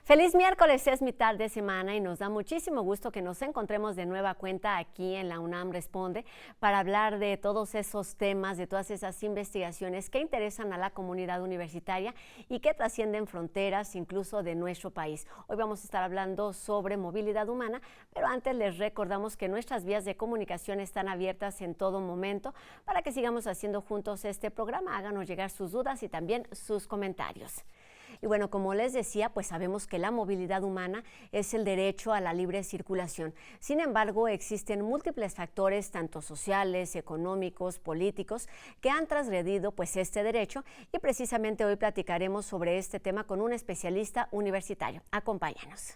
Feliz miércoles, es mitad de semana y nos da muchísimo gusto que nos encontremos de nueva cuenta aquí en la UNAM Responde para hablar de todos esos temas, de todas esas investigaciones que interesan a la comunidad universitaria y que trascienden fronteras incluso de nuestro país. Hoy vamos a estar hablando sobre movilidad humana, pero antes les recordamos que nuestras vías de comunicación están abiertas en todo momento para que sigamos haciendo juntos este programa. Háganos llegar sus dudas y también sus comentarios. Y bueno, como les decía, pues sabemos que la movilidad humana es el derecho a la libre circulación. Sin embargo, existen múltiples factores, tanto sociales, económicos, políticos, que han transgredido pues este derecho y precisamente hoy platicaremos sobre este tema con un especialista universitario. Acompáñanos.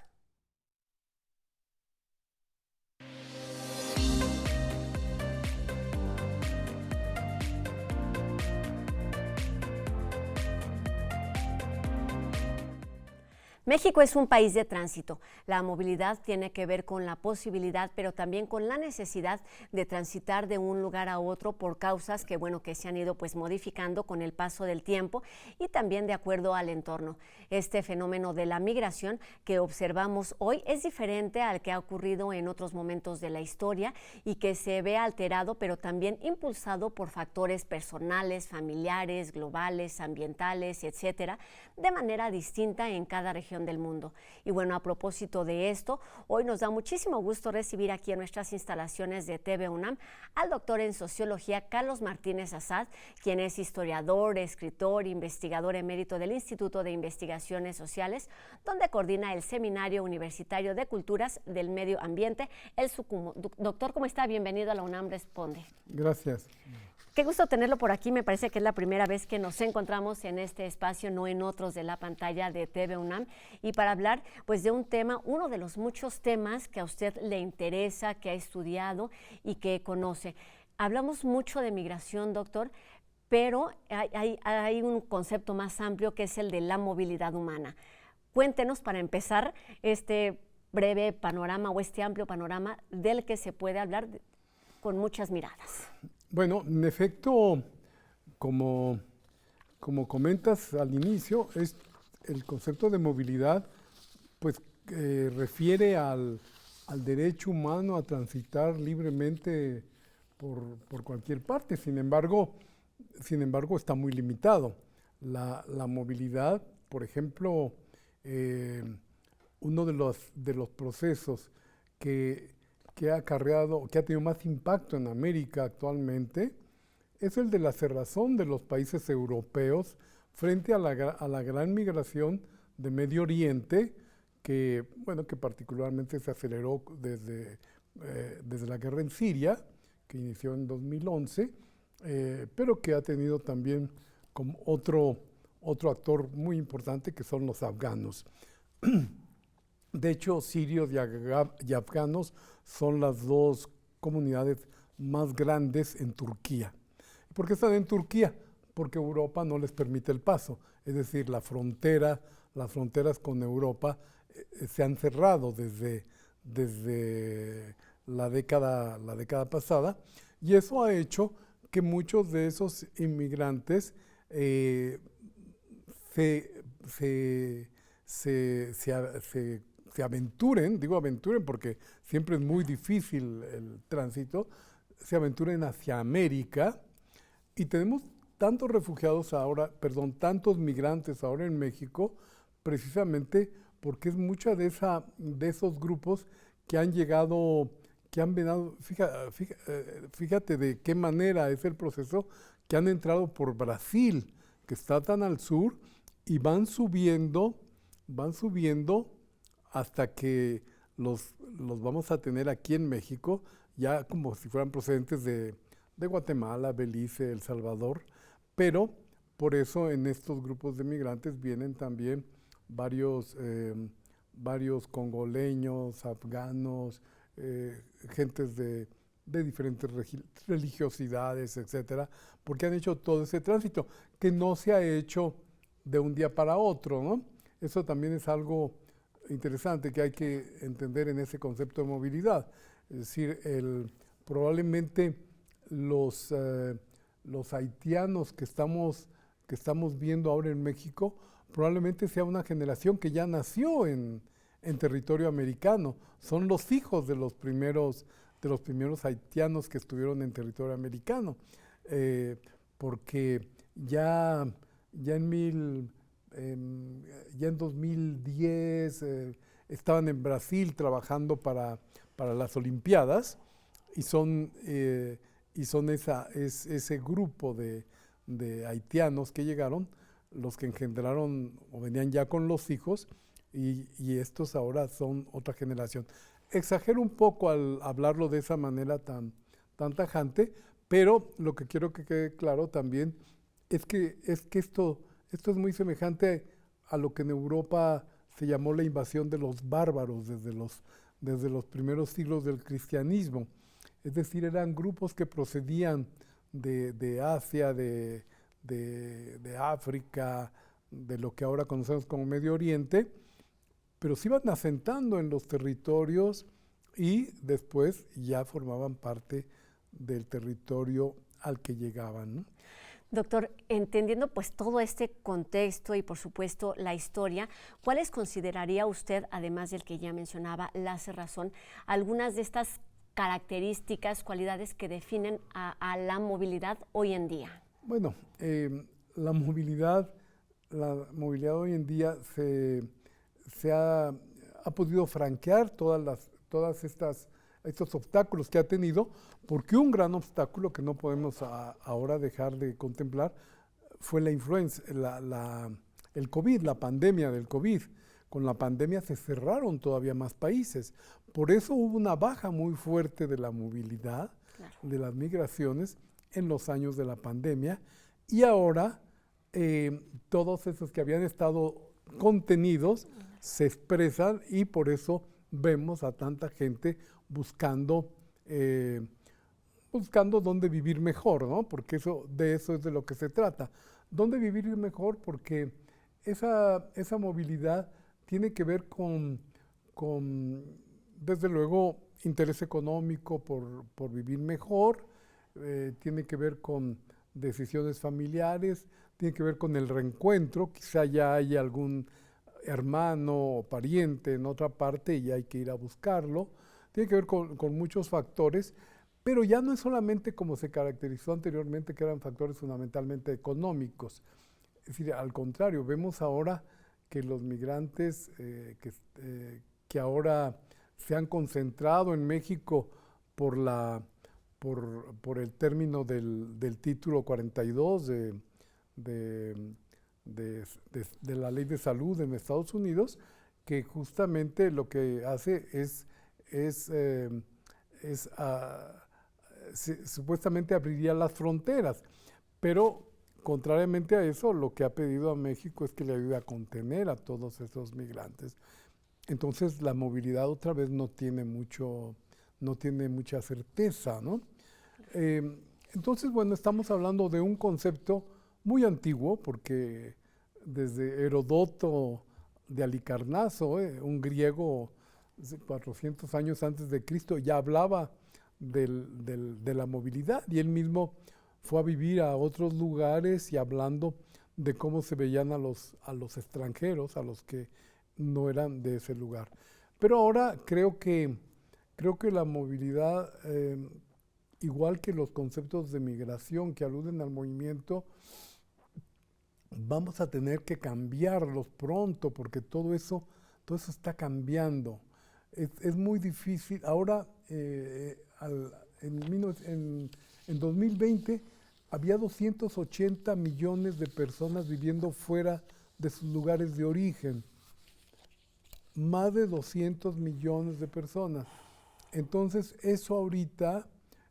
México es un país de tránsito. La movilidad tiene que ver con la posibilidad, pero también con la necesidad de transitar de un lugar a otro por causas que se han ido pues modificando con el paso del tiempo y también de acuerdo al entorno. Este fenómeno de la migración que observamos hoy es diferente al que ha ocurrido en otros momentos de la historia y que se ve alterado, pero también impulsado por factores personales, familiares, globales, ambientales, etcétera, de manera distinta en cada región del mundo. Y bueno, a propósito de esto, hoy nos da muchísimo gusto recibir aquí en nuestras instalaciones de TV UNAM al doctor en sociología Carlos Martínez Assad, quien es historiador, escritor, investigador emérito del Instituto de Investigaciones Sociales, donde coordina el Seminario Universitario de Culturas del Medio Ambiente, el SUCUMO. Doctor, ¿cómo está? Bienvenido a la UNAM Responde. Gracias. Qué gusto tenerlo por aquí, me parece que es la primera vez que nos encontramos en este espacio, no en otros de la pantalla de TV UNAM, y para hablar pues de un tema, uno de los muchos temas que a usted le interesa, que ha estudiado y que conoce. Hablamos mucho de migración, doctor, pero hay un concepto más amplio que es el de la movilidad humana. Cuéntenos para empezar este breve panorama o este amplio panorama del que se puede hablar con muchas miradas. Bueno, en efecto, como comentas al inicio, es el concepto de movilidad, pues refiere al derecho humano a transitar libremente por cualquier parte. Sin embargo, está muy limitado. La movilidad, por ejemplo, uno de los procesos que ha tenido más impacto en América actualmente, es el de la cerrazón de los países europeos frente a la gran migración de Medio Oriente, que particularmente se aceleró desde la guerra en Siria, que inició en 2011, pero que ha tenido también como otro actor muy importante, que son los afganos. De hecho, sirios y afganos son las dos comunidades más grandes en Turquía. ¿Por qué están en Turquía? Porque Europa no les permite el paso. Es decir, las fronteras con Europa se han cerrado desde la década pasada, y eso ha hecho que muchos de esos inmigrantes se aventuren, digo aventuren porque siempre es muy difícil el tránsito, se aventuren hacia América, y tenemos tantos migrantes ahora en México, precisamente porque es mucha de esos grupos que han llegado, fíjate de qué manera es el proceso, que han entrado por Brasil, que está tan al sur, y van subiendo hasta que los vamos a tener aquí en México, ya como si fueran procedentes de Guatemala, Belice, El Salvador, pero por eso en estos grupos de migrantes vienen también varios congoleños, afganos, gentes de diferentes religiosidades, etcétera, porque han hecho todo ese tránsito, que no se ha hecho de un día para otro, ¿no? Eso también es algo interesante que hay que entender en ese concepto de movilidad. Es decir, probablemente los haitianos que estamos viendo ahora en México probablemente sea una generación que ya nació en territorio americano. Son los hijos de los primeros haitianos que estuvieron en territorio americano, porque ya en, ya en 2010 estaban en Brasil trabajando para las Olimpiadas y son ese grupo de haitianos que llegaron, los que engendraron o venían ya con los hijos y estos ahora son otra generación. Exagero un poco al hablarlo de esa manera tan tajante, pero lo que quiero que quede claro también es que esto es muy semejante a lo que en Europa se llamó la invasión de los bárbaros desde los primeros siglos del cristianismo. Es decir, eran grupos que procedían de Asia, de África, de lo que ahora conocemos como Medio Oriente, pero se iban asentando en los territorios y después ya formaban parte del territorio al que llegaban, ¿no? Doctor, entendiendo pues todo este contexto y por supuesto la historia, ¿cuáles consideraría usted, además del que ya mencionaba, la cerrazón, algunas de estas características, cualidades que definen a la movilidad hoy en día? Bueno, la movilidad hoy en día se ha podido franquear todas estos obstáculos que ha tenido, porque un gran obstáculo que no podemos ahora dejar de contemplar fue la influenza, el COVID, la pandemia del COVID. Con la pandemia se cerraron todavía más países. Por eso hubo una baja muy fuerte de la movilidad, claro, de las migraciones en los años de la pandemia. Y ahora todos esos que habían estado contenidos se expresan y por eso vemos a tanta gente buscando dónde vivir mejor, ¿no? Porque de eso es de lo que se trata. ¿Dónde vivir mejor? Porque esa movilidad tiene que ver con, desde luego, interés económico por vivir mejor, tiene que ver con decisiones familiares, tiene que ver con el reencuentro, quizá ya haya algún hermano o pariente en otra parte y hay que ir a buscarlo, tiene que ver con muchos factores, pero ya no es solamente como se caracterizó anteriormente, que eran factores fundamentalmente económicos. Es decir, al contrario, vemos ahora que los migrantes que ahora se han concentrado en México por el término del título 42 de la ley de salud en Estados Unidos, que justamente lo que hace supuestamente abriría las fronteras, pero contrariamente a eso, lo que ha pedido a México es que le ayude a contener a todos esos migrantes. Entonces la movilidad otra vez no tiene mucha certeza, ¿no? Entonces, bueno, estamos hablando de un concepto muy antiguo, porque desde Herodoto de Halicarnaso, un griego 400 años antes de Cristo, ya hablaba de la movilidad, y él mismo fue a vivir a otros lugares y hablando de cómo se veían a los extranjeros, a los que no eran de ese lugar. Pero ahora creo que la movilidad, igual que los conceptos de migración que aluden al movimiento, vamos a tener que cambiarlos pronto, porque todo eso está cambiando. Es muy difícil. Ahora, en 2020, había 280 millones de personas viviendo fuera de sus lugares de origen. Más de 200 millones de personas. Entonces, eso ahorita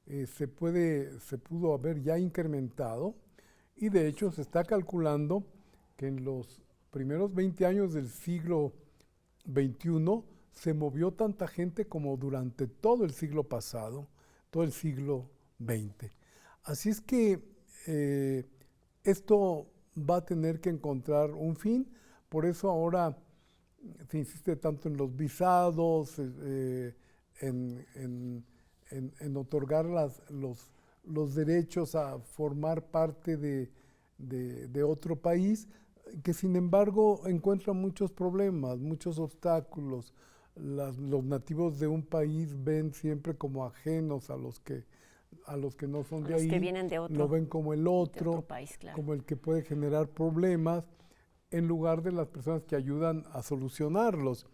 se pudo haber ya incrementado, y de hecho se está calculando que en los primeros 20 años del siglo XXI se movió tanta gente como durante todo el siglo pasado, todo el siglo XX. Así es que esto va a tener que encontrar un fin, por eso ahora se insiste tanto en los visados, en otorgar los derechos a formar parte de otro país. que sin embargo encuentran muchos problemas, muchos obstáculos. Los nativos de un país ven siempre como ajenos a los que no son A de los ahí, que vienen de otro, lo ven como el de otro, otro país, claro. como el que puede generar problemas, en lugar de las personas que ayudan a solucionarlos.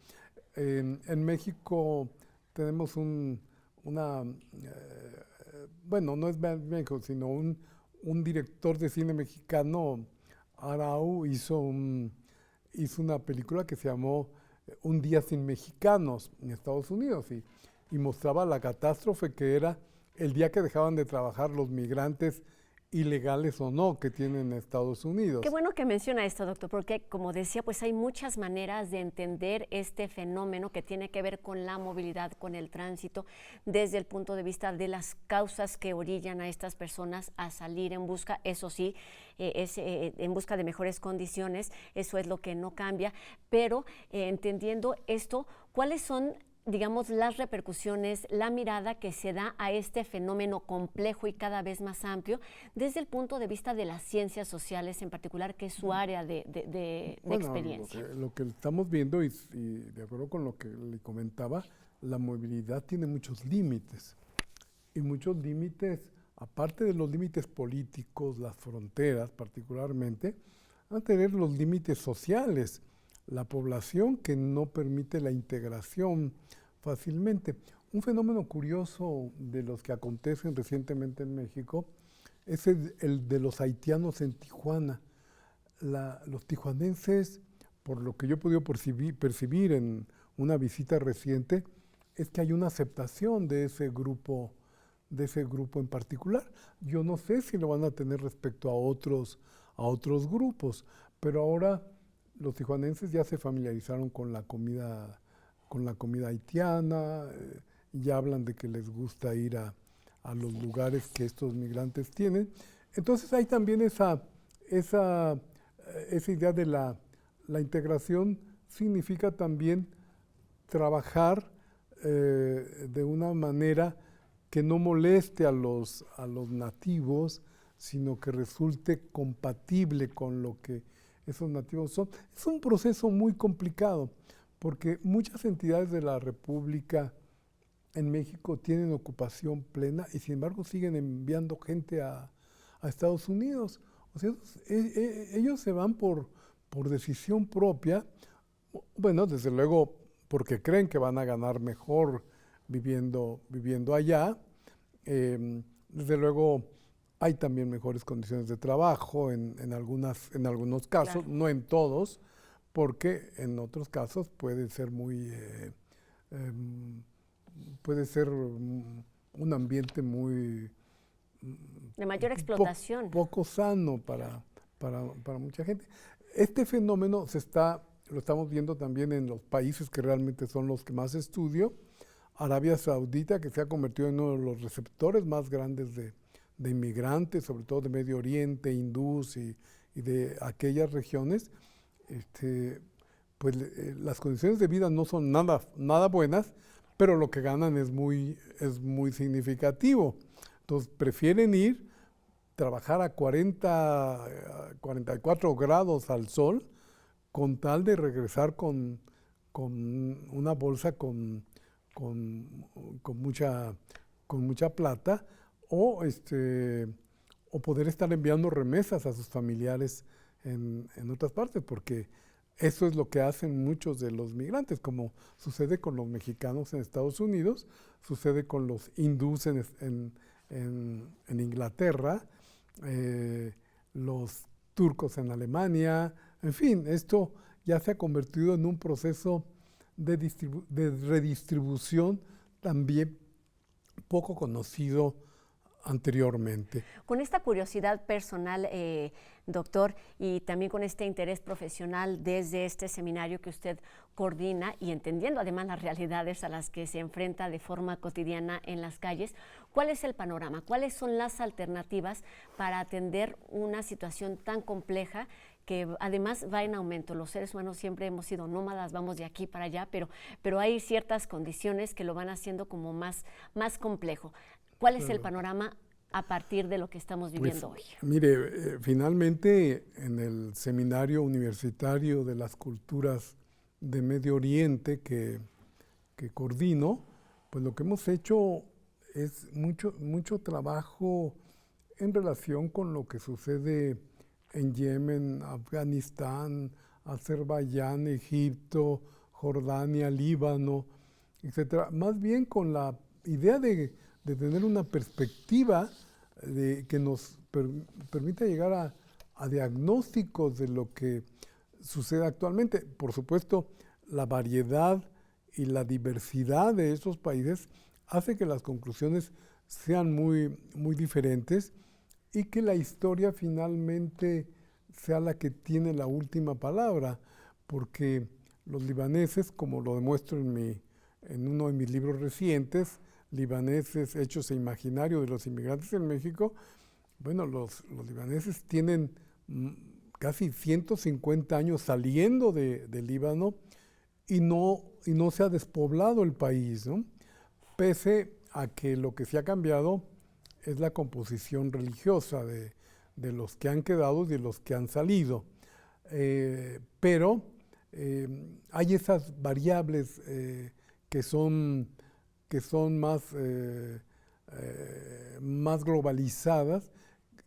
En México tenemos bueno, no es México, sino un director de cine mexicano, Arau, hizo una película que se llamó Un día sin mexicanos en Estados Unidos y mostraba la catástrofe que era el día que dejaban de trabajar los migrantes ilegales o no que tienen en Estados Unidos. Qué bueno que menciona esto, doctor, porque como decía, pues hay muchas maneras de entender este fenómeno que tiene que ver con la movilidad, con el tránsito, desde el punto de vista de las causas que orillan a estas personas a salir en busca, eso sí, en busca de mejores condiciones, eso es lo que no cambia, pero entendiendo esto, ¿cuáles son, digamos, las repercusiones, la mirada que se da a este fenómeno complejo y cada vez más amplio desde el punto de vista de las ciencias sociales en particular, que es su área de Bueno, experiencia? lo que estamos viendo y de acuerdo con lo que le comentaba, la movilidad tiene muchos límites y muchos límites, aparte de los límites políticos, las fronteras particularmente, van a tener los límites sociales, la población que no permite la integración fácilmente. Un fenómeno curioso de los que acontecen recientemente en México es el de los haitianos en Tijuana. Los tijuanenses, por lo que yo he podido percibir en una visita reciente, es que hay una aceptación de ese grupo en particular. Yo no sé si lo van a tener respecto a otros grupos, pero ahora los tijuanenses ya se familiarizaron con la comida haitiana, ya hablan de que les gusta ir a los lugares que estos migrantes tienen. Entonces hay también esa idea de la integración significa también trabajar de una manera que no moleste a los nativos, sino que resulte compatible con lo que esos nativos son. Es un proceso muy complicado, porque muchas entidades de la República en México tienen ocupación plena y sin embargo siguen enviando gente a Estados Unidos. O sea, ellos se van por decisión propia, bueno, desde luego porque creen que van a ganar mejor viviendo allá. Desde luego hay también mejores condiciones de trabajo en algunos casos, Claro. no en todos, porque en otros casos puede ser un ambiente muy De mayor explotación. poco sano para mucha gente. Este fenómeno lo estamos viendo también en los países que realmente son los que más estudio. Arabia Saudita, que se ha convertido en uno de los receptores más grandes de inmigrantes, sobre todo de Medio Oriente, hindús y de aquellas regiones, pues las condiciones de vida no son nada buenas, pero lo que ganan es muy significativo. Entonces prefieren trabajar a 44 grados al sol con tal de regresar con una bolsa con mucha plata o poder estar enviando remesas a sus familiares en otras partes, porque eso es lo que hacen muchos de los migrantes, como sucede con los mexicanos en Estados Unidos, sucede con los hindús en Inglaterra, los turcos en Alemania, en fin, esto ya se ha convertido en un proceso de redistribución también poco conocido anteriormente. Con esta curiosidad personal, doctor, y también con este interés profesional desde este seminario que usted coordina y entendiendo además las realidades a las que se enfrenta de forma cotidiana en las calles, ¿cuál es el panorama? ¿Cuáles son las alternativas para atender una situación tan compleja que además va en aumento? Los seres humanos siempre hemos sido nómadas, vamos de aquí para allá, pero hay ciertas condiciones que lo van haciendo como más complejo. ¿Cuál es el panorama a partir de lo que estamos viviendo hoy? Mire, finalmente en el Seminario Universitario de las Culturas de Medio Oriente que coordino, pues lo que hemos hecho es mucho trabajo en relación con lo que sucede en Yemen, Afganistán, Azerbaiyán, Egipto, Jordania, Líbano, etcétera. Más bien con la idea de tener una perspectiva que nos permita llegar a diagnósticos de lo que sucede actualmente. Por supuesto, la variedad y la diversidad de estos países hace que las conclusiones sean muy diferentes y que la historia finalmente sea la que tiene la última palabra, porque los libaneses, como lo demuestro en uno de mis libros recientes, Libaneses, Hechos e Imaginario de los Inmigrantes en México, bueno, los libaneses tienen casi 150 años saliendo del Líbano y no se ha despoblado el país, ¿no? Pese a que lo que se ha cambiado es la composición religiosa de los que han quedado y de los que han salido. Pero hay esas variables que son más globalizadas,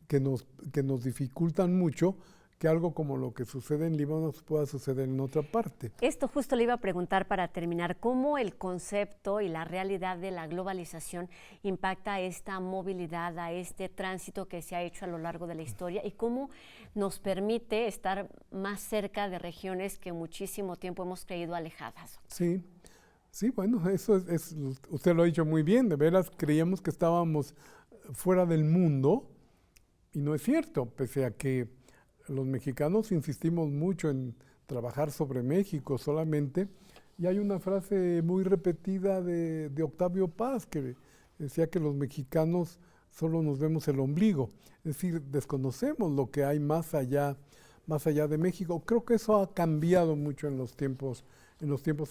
que nos dificultan mucho que algo como lo que sucede en Líbano pueda suceder en otra parte. Esto justo le iba a preguntar para terminar, ¿cómo el concepto y la realidad de la globalización impacta a esta movilidad, a este tránsito que se ha hecho a lo largo de la historia y cómo nos permite estar más cerca de regiones que muchísimo tiempo hemos creído alejadas? Sí, bueno, eso es, usted lo ha dicho muy bien, de veras creíamos que estábamos fuera del mundo y no es cierto, pese a que los mexicanos insistimos mucho en trabajar sobre México solamente, y hay una frase muy repetida de Octavio Paz que decía que los mexicanos solo nos vemos el ombligo, es decir, desconocemos lo que hay más allá de México. Creo que eso ha cambiado mucho en los tiempos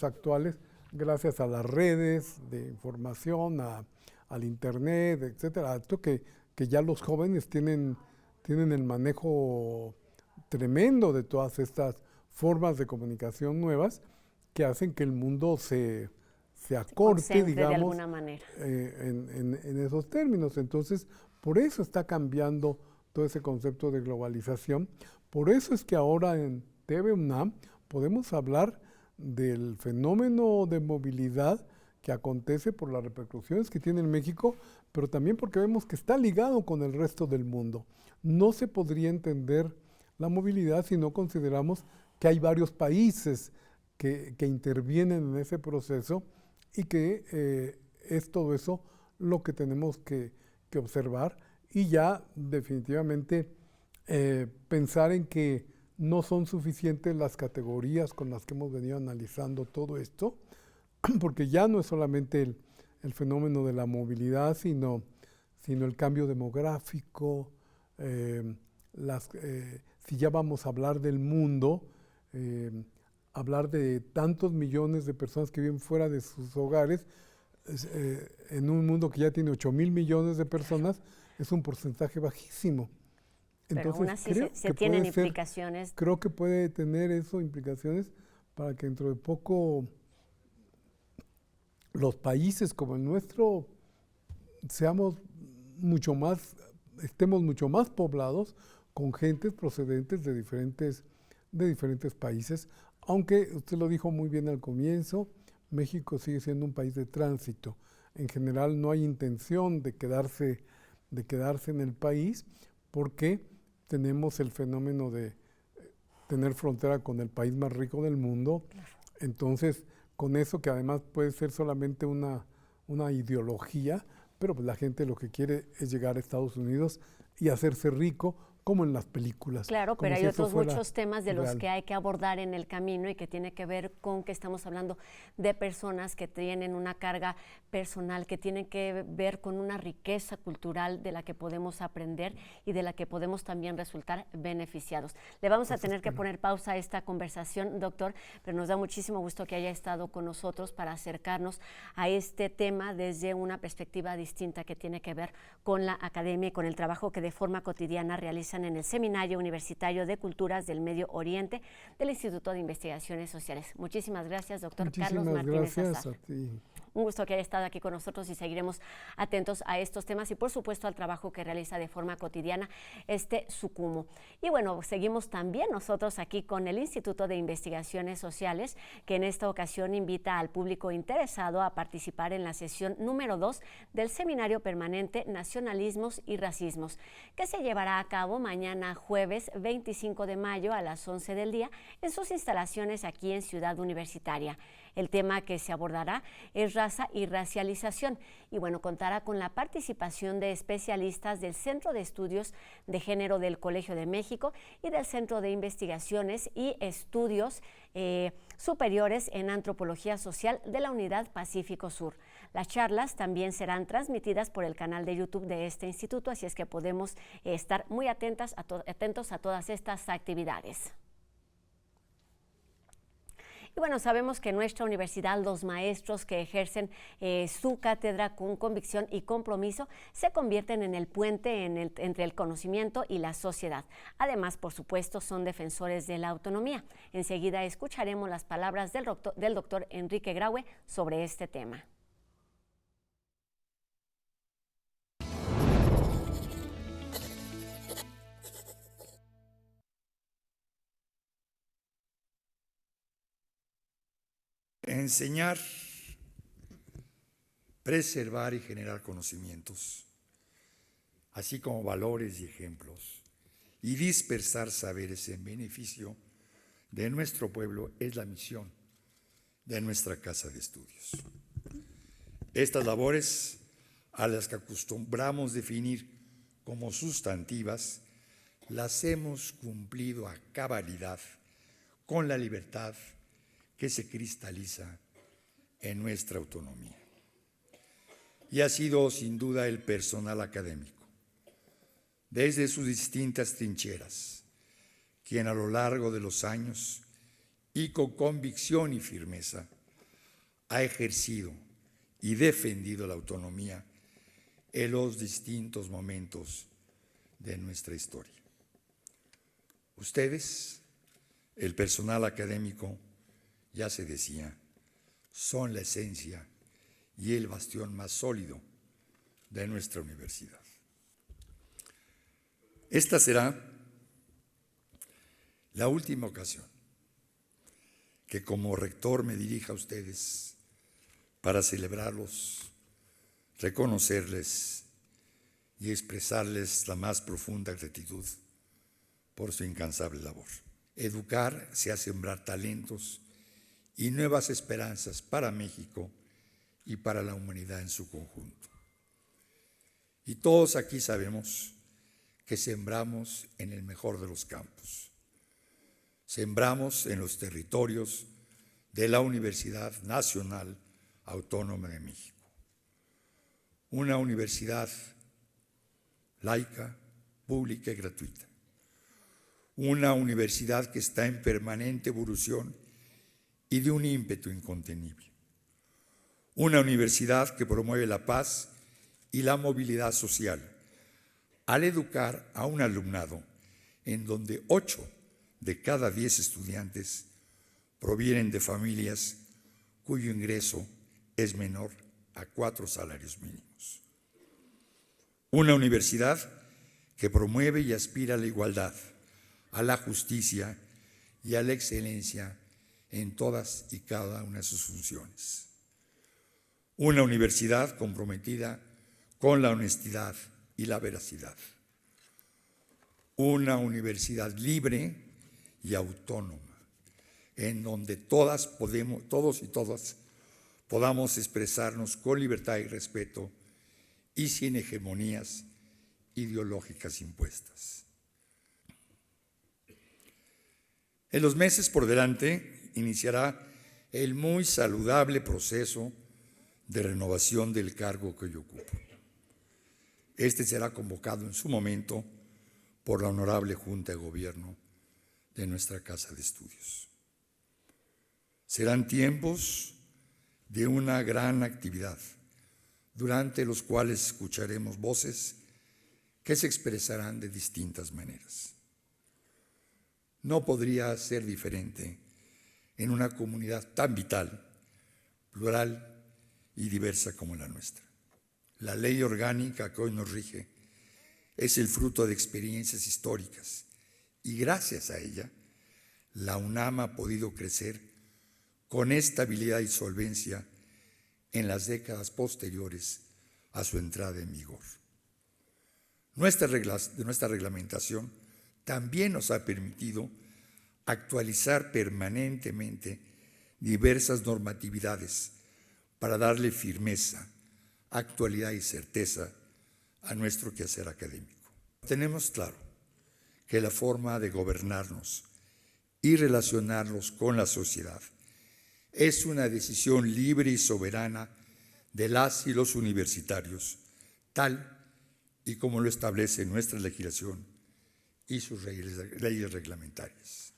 actuales, gracias a las redes de información, al internet, etcétera. Esto que ya los jóvenes tienen el manejo tremendo de todas estas formas de comunicación nuevas que hacen que el mundo se acorte, digamos, de alguna manera. En esos términos. Entonces, por eso está cambiando todo ese concepto de globalización. Por eso es que ahora en TV UNAM podemos hablar del fenómeno de movilidad que acontece por las repercusiones que tiene en México, pero también porque vemos que está ligado con el resto del mundo. No se podría entender la movilidad si no consideramos que hay varios países que intervienen en ese proceso y que es todo eso lo que tenemos que observar y ya definitivamente pensar en que no son suficientes las categorías con las que hemos venido analizando todo esto, porque ya no es solamente el fenómeno de la movilidad, sino el cambio demográfico, si ya vamos a hablar del mundo, hablar de tantos millones de personas que viven fuera de sus hogares, en un mundo que ya tiene 8,000 millones de personas, es un porcentaje bajísimo. Pero aún así se tienen implicaciones. Creo que puede tener eso implicaciones para que dentro de poco los países como el nuestro estemos mucho más poblados con gentes procedentes de diferentes países, aunque usted lo dijo muy bien al comienzo, México sigue siendo un país de tránsito. En general no hay intención de quedarse en el país porque tenemos el fenómeno de tener frontera con el país más rico del mundo. Entonces, con eso que además puede ser solamente una ideología, pero pues la gente lo que quiere es llegar a Estados Unidos y hacerse rico como en las películas. Claro, como pero hay si eso otros fuera muchos temas de los real. que hay que abordar en el camino y que tiene que ver con que estamos hablando de personas que tienen una carga personal, que tienen que ver con una riqueza cultural de la que podemos aprender y de la que podemos también resultar beneficiados. Le vamos a tener que poner pausa a esta conversación, doctor, pero nos da muchísimo gusto que haya estado con nosotros para acercarnos a este tema desde una perspectiva distinta que tiene que ver con la academia y con el trabajo que de forma cotidiana realizan en el Seminario Universitario de Culturas del Medio Oriente del Instituto de Investigaciones Sociales. Muchísimas gracias, doctor Carlos Martínez Gracias Azar. a ti. Un gusto que haya estado aquí con nosotros y seguiremos atentos a estos temas y por supuesto al trabajo que realiza de forma cotidiana SUCUMO. Y bueno, seguimos también nosotros aquí con el Instituto de Investigaciones Sociales, que en esta ocasión invita al público interesado a participar en la sesión número 2 del Seminario Permanente Nacionalismos y Racismos, que se llevará a cabo mañana jueves 25 de mayo a las 11 del día en sus instalaciones aquí en Ciudad Universitaria. El tema que se abordará es raza y racialización y bueno, contará con la participación de especialistas del Centro de Estudios de Género del Colegio de México y del Centro de Investigaciones y Estudios Superiores en Antropología Social de la Unidad Pacífico Sur. Las charlas también serán transmitidas por el canal de YouTube de este instituto, así es que podemos estar muy atentos a todas estas actividades. Y bueno, sabemos que en nuestra universidad los maestros que ejercen su cátedra con convicción y compromiso se convierten en el puente entre el conocimiento y la sociedad. Además, por supuesto, son defensores de la autonomía. Enseguida escucharemos las palabras del doctor Enrique Graue sobre este tema. Enseñar, preservar y generar conocimientos, así como valores y ejemplos, y dispersar saberes en beneficio de nuestro pueblo es la misión de nuestra casa de estudios. Estas labores, a las que acostumbramos definir como sustantivas, las hemos cumplido a cabalidad con la libertad que se cristaliza en nuestra autonomía. Y ha sido sin duda el personal académico, desde sus distintas trincheras, quien a lo largo de los años y con convicción y firmeza ha ejercido y defendido la autonomía en los distintos momentos de nuestra historia. Ustedes, el personal académico, ya se decía, son la esencia y el bastión más sólido de nuestra universidad. Esta será la última ocasión que como rector me dirija a ustedes para celebrarlos, reconocerles y expresarles la más profunda gratitud por su incansable labor. Educar se hace sembrar talentos y nuevas esperanzas para México y para la humanidad en su conjunto. Y todos aquí sabemos que sembramos en el mejor de los campos. Sembramos en los territorios de la Universidad Nacional Autónoma de México. Una universidad laica, pública y gratuita. Una universidad que está en permanente evolución y de un ímpetu incontenible. Una universidad que promueve la paz y la movilidad social al educar a un alumnado en donde 8 de cada 10 estudiantes provienen de familias cuyo ingreso es menor a 4 salarios mínimos. Una universidad que promueve y aspira a la igualdad, a la justicia y a la excelencia en todas y cada una de sus funciones. Una universidad comprometida con la honestidad y la veracidad. Una universidad libre y autónoma, en donde todos y todas podamos expresarnos con libertad y respeto y sin hegemonías ideológicas impuestas. En los meses por delante iniciará el muy saludable proceso de renovación del cargo que yo ocupo. Este será convocado en su momento por la honorable Junta de Gobierno de nuestra Casa de Estudios. Serán tiempos de una gran actividad, durante los cuales escucharemos voces que se expresarán de distintas maneras. No podría ser diferente en una comunidad tan vital, plural y diversa como la nuestra. La ley orgánica que hoy nos rige es el fruto de experiencias históricas y gracias a ella, la UNAM ha podido crecer con estabilidad y solvencia en las décadas posteriores a su entrada en vigor. Nuestra reglamentación también nos ha permitido actualizar permanentemente diversas normatividades para darle firmeza, actualidad y certeza a nuestro quehacer académico. Tenemos claro que la forma de gobernarnos y relacionarnos con la sociedad es una decisión libre y soberana de las y los universitarios, tal y como lo establece nuestra legislación y sus leyes reglamentarias.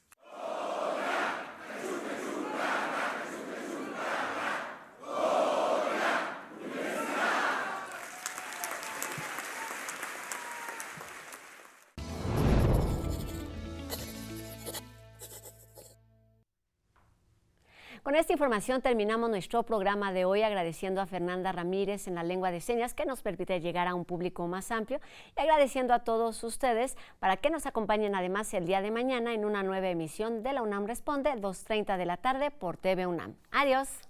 Con esta información terminamos nuestro programa de hoy, agradeciendo a Fernanda Ramírez en la lengua de señas, que nos permite llegar a un público más amplio, y agradeciendo a todos ustedes para que nos acompañen además el día de mañana en una nueva emisión de La UNAM Responde, 2:30 de la tarde por TV UNAM. Adiós.